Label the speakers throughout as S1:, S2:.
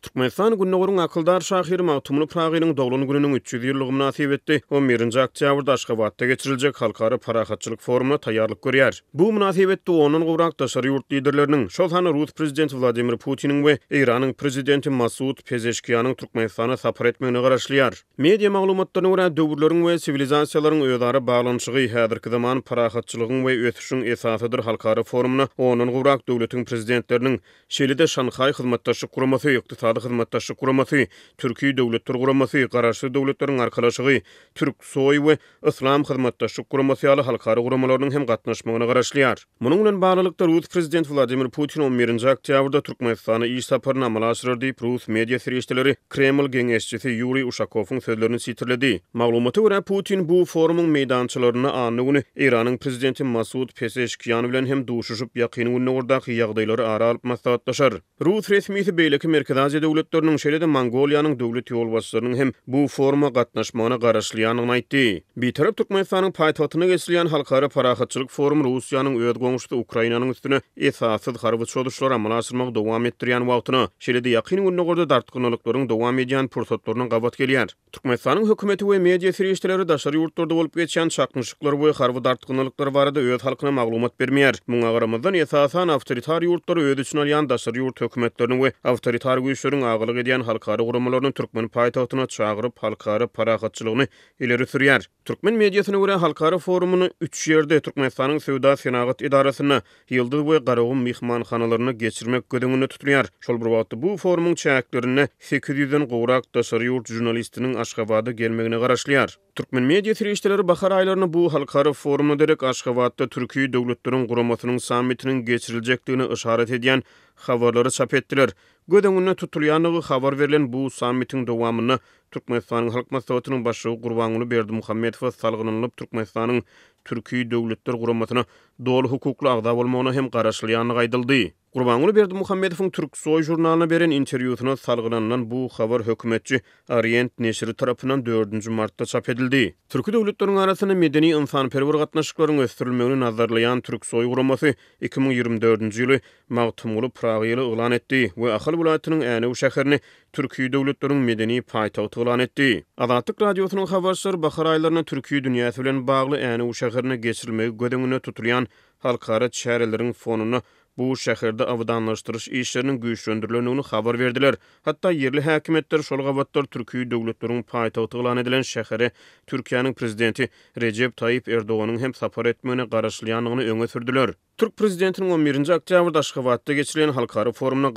S1: Türkmenistan günnägörüň akyldar şahyry Magtumly Pragynyň dowlany gününiň 300 ýyllygy münasibetli 11-nji oktýabrda Aşgabatda geçiriljek halkara parahatçylyk forumuna taýýarlyk görýär. Bu münasibetde onuň gowrak daşary ýurt liderleriniň, şol hany Rus prezidenti Vladimir Putiniň we Iranyň prezidenti Masud Pezeshkiýanyň Türkmenistana sapar etmegini garaşlýar. Media maglumatlaryna görä döwürleriň we sivilizasiýalaryň özara baglanyşygy häzirki zaman parahatçylygyň we ötüşiň esasydyr halkara forumuna onuň gowrak döwletiň prezidentleriniň şeýle-de Şanhay hyzmatdaşlyk guramasy hyzmatdaşlyk guramasy, Türkiýe döwletler guramasy, garaşly döwletleriň arkalaşygy, Türksoy we Islam hyzmatdaşlyk guramasy ýaly halkara guramalarynyň hem gatnaşmagyna garaşlýar. Munyň bilen baglanykda Rus prezidenti Vladimir Putin 11-nji oktýabrda Türkmenistana iş saparyny amala aşyrdy diýip Rus media serişçileri Kreml geňeşçisi Yuri Ushakowyň sözlerini sitirledi. Maglumata görä Putin bu forumyň meýdançylaryna any güni Iranyň prezidenti Masud Pezeshkiýan bilen hem duşuşyp ýakyny günlerdaky ýagdaýlary ara alyp maslahatlaşar. Rus resmiýeti beýleki Merkezi döwletleriniň şeýle-de Mongoliýanyň döwlet ýolbaşçylarynyň hem bu foruma gatnaşmagyna garaşlýanyny aýtdy. Bir tarap Türkmenistanyň paýtagtyna geçirilýän halkara parahatçylyk forumy Russiýanyň öz goňşusy Ukrainanyň üstüne esasyz harby çoluşlar amala aşyrmagy dowam etdirýän wagtyna şeýle-de ýakyn günlerde dartgynlyklaryň dowam edýän pursatlaryny gabat gelýär. Türkmenistanyň hökümeti we media serişçileri daşary ýurtlarda bolup geçýän çakmyşlyklar we harby dartgynlyklary barada öz halkyna maglumat bermeýär. Muňa garamazdan esasan awtoritar ýurtlar öz üçin alýan daşary ýurt hökümetleriniň we awtoritar güýçleriň agylyk edýän halkara guramalaryny türkmen paýtagtyna çagyryp halkara parahatçylygyny ileri sürýär. Türkmen mediasyna görä halkara forumuny 3 ýerde Türkmenistanyň Sowda Senagat idarasyna, Ýyldız we Garagum mihmanhanalaryna geçirmek gödüňünde tutulýar. Şol bir wagtda bu forumuň çäklerine 800-den gowrak daşary ýurt jurnalistiniň Aşgabatda gelmegine garaşlýar. Türkmen media serişçileri bahar aýlaryna bu halkara forumy derek Aşgabatda Türkiýe döwletleriň guramasynyň sammitiniň geçiriljekdigine işaret edýän habarlary çap etdiler. Gödüňünde tutulýanlygy habar berilen bu sammitiň dowamyny Türkmenistanyň halk maslahatynyň başlygy Gurbanuly Berdimuhammedow salgynanyp Türkmenistanyň Türkiýe döwletler guramasyna doly hukukly agda bolmagyna hem garaşlýanlygy aýdyldy. Gurbanuly Berdimuhammedowyň Türksoy jurnalyna beren interwýusyna salgynanan bu habar hökümetçi Orient neşri tarapyndan 4-nji martda çap edildi. Türkiýe döwletleriň arasyna medeni insanperwer gatnaşyklaryň ösdürilmegini nazarlayan Türksoy guramasy 2024-nji ýyly Magtumly Pragyny elan etdi we Ahal welaýatynyň Änew şäherini Türkiýe döwletleriniň medeni paýtagty elan etdi. Azatlyk radiosynyň habarçylary bahar aýlaryna Türkiýe dünýäsi bilen bagly Änew şäherine geçirilmegi gödüňünde tutulýan halkara çäreleriň fonuna bu şäherde awdanlaşdyryş işleriniň güýçlendirilýändigini habar berdiler. Hatda yerli häkimetler şol gabatlar Türkiýe döwletleriniň paýtagty elan edilen şähere Türkiýanyň prezidenti Recep Tayyip Erdoganyň hem sapar etmegine garaşlýanlygyny öňe sürdiler. Türk prezidentiniň 11-nji oktýabrda Aşgabatda geçirilen halkara forumuna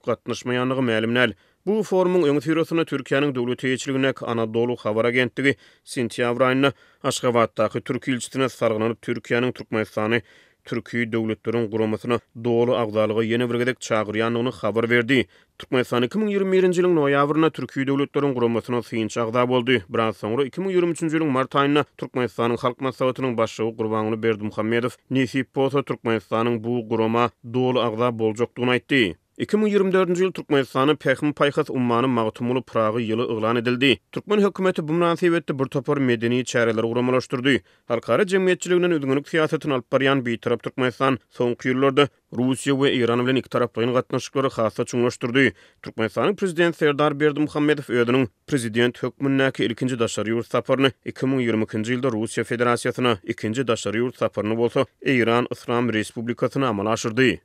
S1: gatnaşmaýanlygy ma'lum. Bu forumyň öňe sürýäsine Türkiýanyň döwlet teýeçiligine Anadolu habar agentligi sentýabr aýyna Aşgabatdaky Türk elçisine sargynanyp Türkiýanyň Türkmenistany Türkiýe döwletleriň guramasyna doly agdalygy ýene bir gedek çagyrýanlygyny habar berdi. Türkmenistan 2021-nji ýylyň noýabryna Türkiýe döwletleriň guramasyna synç agda boldy. Biraz soňra 2023-nji ýylyň mart aýyna Türkmenistanyň halk maslahatynyň başlygy Gurbanuly Berdimuhammedow Nesip bolsa Türkmenistanyň bu gurama doly agda boljakdygyny aýtdy. 2024-nji ýyl Türkmenistany Pähmi paýhas ummanyň Magtumly Pragy ýyly elan edildi. Türkmen hökümeti bu münasibetde bir topar medeni çäreler guramalaşdyrdy. Halkara jemgyýetçiliginiň üdüňlük siýasatyny alyp barýan beýtarap Türkmenistan soňky ýyllarda Russiýa we Iran bilen iki taraplyň gatnaşyklary hassa çuňlaşdyrdy. Türkmenistanyň prezidenti Serdar Berdimuhammedow özüniň prezident hökmündäki ilkinji daşary ýurt saparyny 2022-nji ýylda Russiýa Federasiýasyna, ikinji daşary ýurt saparyny bolsa Iran Islam Respublikasyna amala aşyrdy.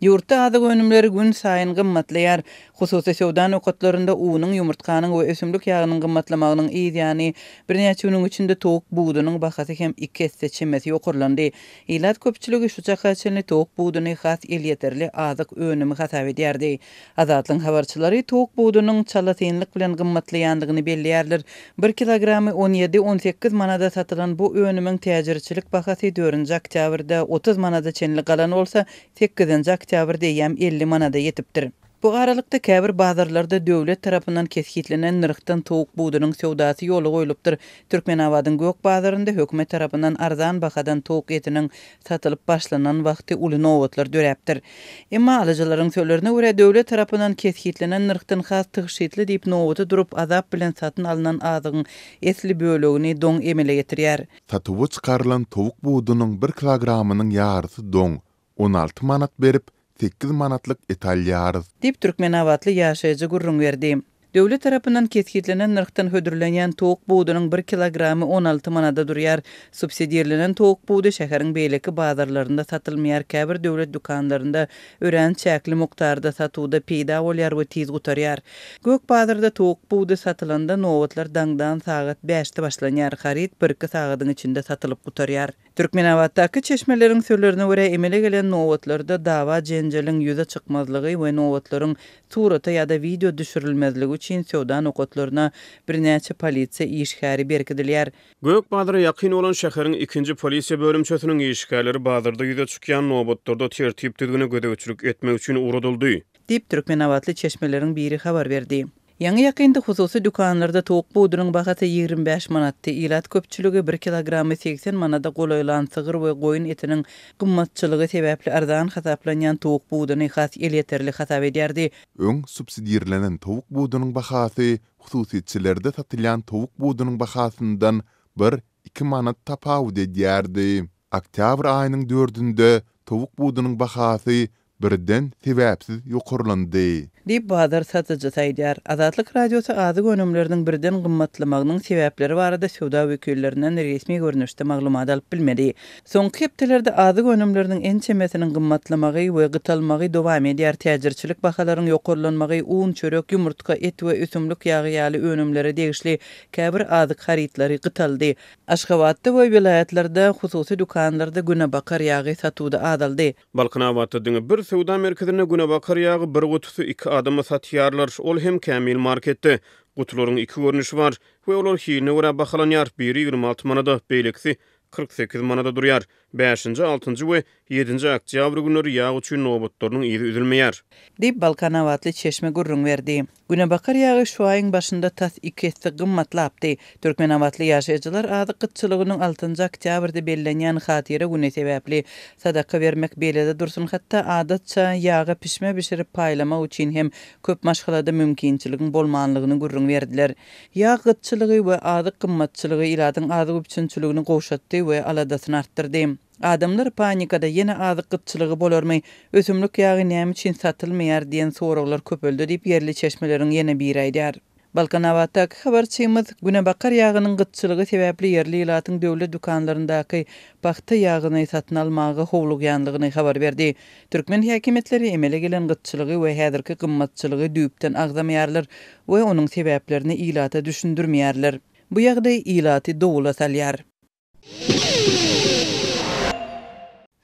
S2: Ýurtda azyk önümleri gün saýyn gymmatlaýar. Hususy sowda nokatlarynda uwunyň, ýumurtkanyň we ösümlik ýagynyň gymmatlamagynyň ýa-ni birnäçe güniň içinde towuk buğdunyň bahasy hem 2 hesse çemesi ýokurlandy. Ýylat köpçüligi şu çakaçyny towuk buğduny has el ýeterli azyk önümi hasap edýärdi. Azatlyň habarçylary towuk buğdunyň çalatyňlyk bilen gymmatlaýandygyny belliýärler. 1 kilogramy 17-18 manada satylan bu önümiň täjirçilik bahasy 4-nji oktýabrda 30 manada çenli galan bolsa 8-nji oktýabrda ýam 50 manada ýetipdir. Bu aralykda käbir bazarlarda döwlet tarapyndan keskitlenen nyrkdan towuk buğdunyň sowdasy ýoly goýulypdyr. Türkmenabadyň gök bazarynda hökümet tarapyndan arzan bahadan towuk etiniň satylyp başlanan wagty uly nowatlar döräpdir. Emma alyjylaryň söýlerine görä döwlet tarapyndan keskitlenen nyrkdan has tygşytly diýip nowaty durup azap bilen satyn alynan azygyň esli bölegini doň emele getirýär.
S3: Satywy çykarylan towuk buğdunyň 1 kilogramynyň ýarysy doň 16 manat berip 8 manatlyk etalyar.
S2: Dip Türkmen awatly ýaşaýjy gurrun berdi. Döwlet tarapyndan kesgitlenen nyrkdan hödürlenýän towuk buğdynyň 1 kilogramy 16 manada durýar. Subsidiýerlenen towuk buğdy şäheriň beýleki bazarlarynda satylmaýar. Käbir döwlet dukanlarynda ören çäkli mukdarda satuwda peýda bolýar we tiz gutarýar. Gök bazarda towuk buğdy satylanda nowatlar daňdan sagat 5-de başlanýar. Harit 1-2 sagatyň içinde satylyp gutarýar. Türkmenawatdaky çeşmeleriň sözlerine görä emele gelen nowatlarda dawa jenjeliň ýüze çykmazlygy we nowatlaryň surata ýa-da video düşürilmezligi üçin sowda nokotlaryna birnäçe polisiýa işgäri berkidilýär.
S1: Gök bazara ýakyn olan şäheriň 2-nji polisiýa bölümçesiniň işgärleri bazarda ýüze çykýan nowatlarda tertip düzgüne gödäwçilik etmek üçin uradyldy. Dip
S2: Türkmenawatly çeşmeleriň biri habar berdi. Ýangy ýakynda hususy dukanlarda towuk buğdynyň bahasy 25 manatty. Ilat köpçüligi 1 kilogramy 80 manada golaylan sygyr we goýun etiniň gymmatçylygy sebäpli ardan hasaplanýan towuk buğdyny has elýeterli hasap edýärdi.
S3: Öň subsidiýerlenen towuk buğdynyň bahasy hususiyetçilerde satylýan towuk buğdynyň bahasyndan 1-2 manat tapawut edýärdi. Oktyabr aýynyň 4-ünde towuk buğdynyň bahasy birden sebäpsiz ýokurlandy.
S2: Dip bazar satyjy saýdýar. Azatlyk radiosu azy önümleriniň birden gymmatlamagynyň sebäpleri barada sowda wekillerinden resmi görnüşde maglumat alyp bilmedi. Soňky hepdelerde azy önümleriniň en çemesiniň gymmatlamagy we gytalmagy dowam edýär. Täjirçilik bahalarynyň ýokurlanmagy, un, çörek, ýumurtka, et we üsümlik ýagy ýaly önümlere degişli käbir azyk haritlary gytaldy. Aşgabatda we vilayatlarda hususy dukanlarda günebakar ýagy satywda azaldy.
S1: Balkanabatda diňe bir sowda merkezine günebakar ýagy bir gutusy 2 adama satýarlar. Ol hem Kamil marketde. Gutularyň 2 görnüşi bar we olar hine görä bahalanýar. Biri 26 manada, beýlekisi 48 manada durýar. 5-nji, 6-njy we 7-nji oktýabr günleri ýag üçin nowatlarynyň ýeri üzülmeýär.
S2: Dip Balkanawatly çeşme gurrun berdi. Günebakar ýagy şu aýyň başynda tas 2 hisse gymmatlapdy. Türkmenawatly ýaşaýjylar azy gytçylygynyň 6-njy oktýabrda bellenýän hatyra güne sebäpli sadaka bermek beýlede dursun, hatda adatça ýaga pişme bişirip paýlamak üçin hem köp maşgalada mümkinçiligiň bolmanlygyny gurrun berdiler. Ýag gytçylygy we azy gymmatçylygy iladyň azy üçinçiligini gowşatdy we aladasyny artdyrdy. Adamlar panikada ýene azy gytçylygy bolarmy, ösümlik ýagy näme üçin satylmaýar diýen soraglar köpeldi diýip ýerli çeşmeleriň ýene biri aýdýar. Balkanawatdaky habarçymyz günebakar ýagynyň gytçylygy sebäpli ýerli ilatyň döwlet dukanlaryndaky paxta ýagyny satyn almagy howlugýanlygyny habar berdi. Türkmen häkimetleri emele gelen gytçylygy we häzirki gymmatçylygy düýpden agzamaýarlar we onuň sebäplerini ilata düşündirmeýärler. Bu ýagdaý ilaty dowla salýar.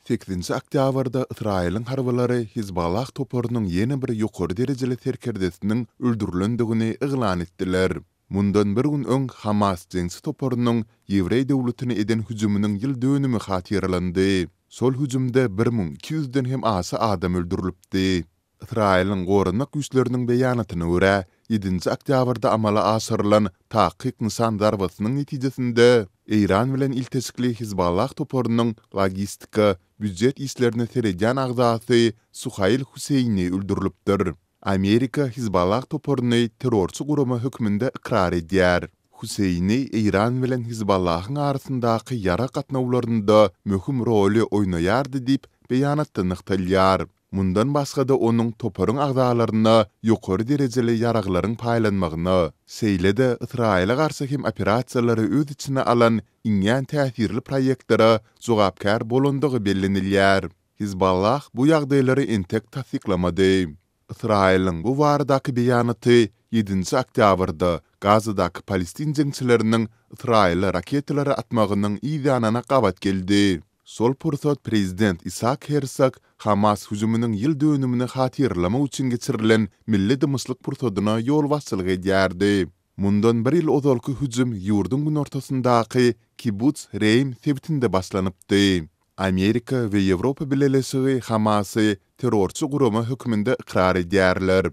S3: 8-nji oktýabrda Israýlyň harbalary Hizballah toporunyň ýene bir ýokary derejeli terkerdesiniň öldürilendigini iglan etdiler. Mundan bir gün öň Hamas jeňsi toporunyň Ýewrey döwletine eden hüjüminiň ýyl dönümi hatyrlandy. Sol hüjümde 1200-den hem asy adam öldürilipdi. Israýlyň gorunak güýçleriniň beýanatyna görä, 7-nji oktýabrda amala asyrylan takyk nysan darbasynyň netijesinde İran bilen iltesikli Hizballah toporunyň logistika, büdjet işlerine seredýän agzasy Suhayl Huseyni öldürilipdir. Amerika Hizballah toporuny terrorçy gurama hökmünde ikrar edýär. Huseyni İran bilen Hizballahyň arasyndaky ýara gatnawlarynda möhüm rol oýnaýardy diýip beýanatda nykdalýar. Mundan başga da onuň toporuň agzalaryna ýokary derejeli ýaraglaryň paýlanmagyny, seýlede Israýla garşy hem operasiýalary öz içine alan iňňän täsirli proýektlere jogapkar bolandygy bellenilýär. Hizballah bu ýagdaýlary entek tasdiklamady. Israýlyň bu baradaky beýanaty 7-nji oktýabrda Gazadaky Palestin jeňçileriniň Israýla raketlary atmagynyň ýygyna gabat geldi. Sol pursat prezident Isaac Herzog Hamas hüjüminiň ýyl dönümini hatyrlamak üçin geçirilen milli dymyşlyk pursatyna ýol başçylyk edýärdi. Mundan bir ýyl ozalky hüjüm ýurdun gün ortasyndaky Kibbutz Reim sebitinde başlanypdy. Amerika we Ýewropa bileşigi Hamasy terrorçy gurama hökmünde ikrar edýärler.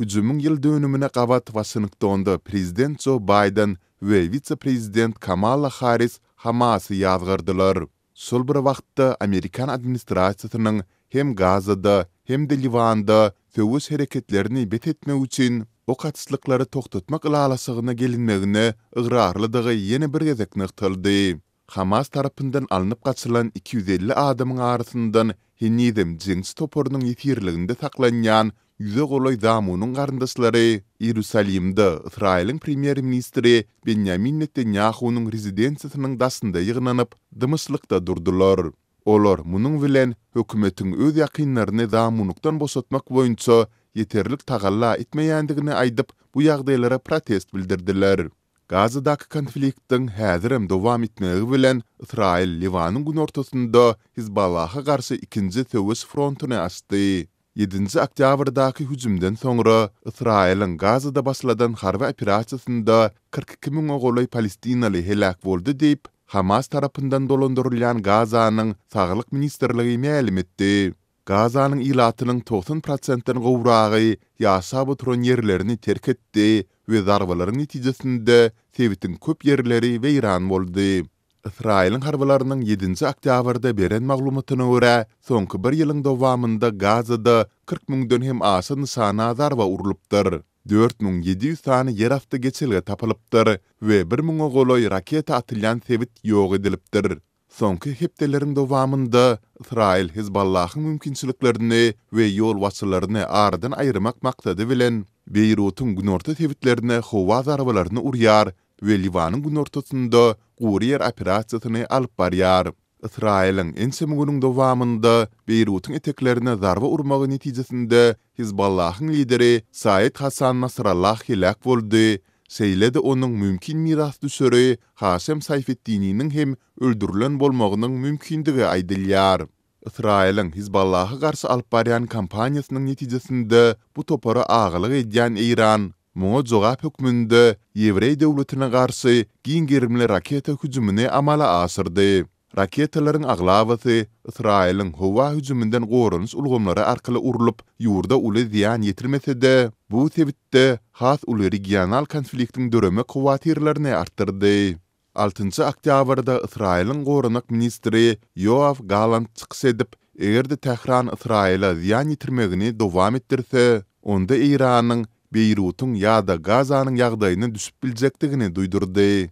S3: Hüjümüň ýyl dönümine gabat Washingtonda prezident Joe Biden we vice-prezident Kamala Harris Hamasy ýazgyrdylar. Sol bir wagtda Amerikan administrasiýasynyň hem Gazada hem de Livanda söwüş hereketlerini betetmek üçin o kaçlyklary toktatmak ilalasygyna gelinmegine ıgrarlydygy ýene bir gezek nykdyldy. Hamas tarapyndan alınıp gaçylan 250 adamyň arasyndan hennidem jeňsi toporunun ýetirliginde saklanýan yüze goloy zamunyň garyndaşlary Ýerusalimde Israýlyň premier ministri Benjamin Netanyahu'nyň rezidensiýasynyň dasynda ýygnanyp dymyslykda durdular. Olar munyň bilen hökümetiň öz ýakynlaryny zamunlukdan boşatmak boýunça yeterlik tagalla etmeýändigini aýdyp bu ýagdaýlara protest bildirdiler. Gazadaky konfliktiň häzirem dowam etmegi bilen Israil Liwanyň gün ortasynda Hizballaha garşy ikinji töwüş frontuny açdy. 7-nji oktýabrdaky hüjümden soňra Israiliň Gazada başladan harby operasiýasynda 42 000 goloy Palestinaly helak boldy diýip Hamas tarapyndan dolandyrylýan Gazanyň Saglyk ministrligi ma'lum etdi. Gazanyň ilatynyň 90%-den gowragy ýaşap oturan ýerlerini terk etdi we zarbalaryň netijesinde sewitin köp ýerleri weýran boldy. Israýlyň harbalarynyň 7-nji oktýabrda beren maglumatyna görä, soňky bir ýylyň dowamynda Gazada 40 000-den hem aşy nysana zarba urulypdyr. 4700 tane ýer-afty geçilge tapylypdyr we 1000 goloy raketa atylýan sewit ýok edilipdir. Soňky hepdeleriň dowamynda Israil Hizballahyň mümkinçiliklerini we ýol waçylaryny aradan aýyrmak maksady bilen Beýrutyň günorta sewitlerine howa zarbalaryny urýar we Liwanyň gün ortasynda gurýer operasiýasyny alyp barýar. Israiliň ensemigüniň dowamynda Beýrutyň eteklerine zarba urmagy netijesinde Hizballahyň lideri Said Hasan Nasrallah helak boldy. Seýledi onuň mümkin miras düşeri Hasem Sayfetdiniň hem öldürilen bolmagynyň mümkindigi aýdylýar. Israiliň Hizballaha garşy alyp barýan kampaniýasynyň netijesinde bu topara agylyk edýän Iran muňa jogap hökmünde Ýewrey döwletine garşy giňgerimli raketa hüjümini amala asyrdy. Raketalaryň aglabasy Israiliň howa hüjümünden gorunç ulgamlary arkaly urulup ýurda uly ziýan ýetirmese-de, bu sebitde has uly regional konfliktiň döreme kuwatirlerini artdyrdy. 6-njy oktýabrda Israiliň gorunak ministri Yoav Gallant çykyş edip, egerde Tehran Israila ziýan ýetirmegini dowam etdirse, onda Iranyň Beýrutyň ýa-da Gazanyň ýagdaýyny düşüp biljekdigini duýdurdy.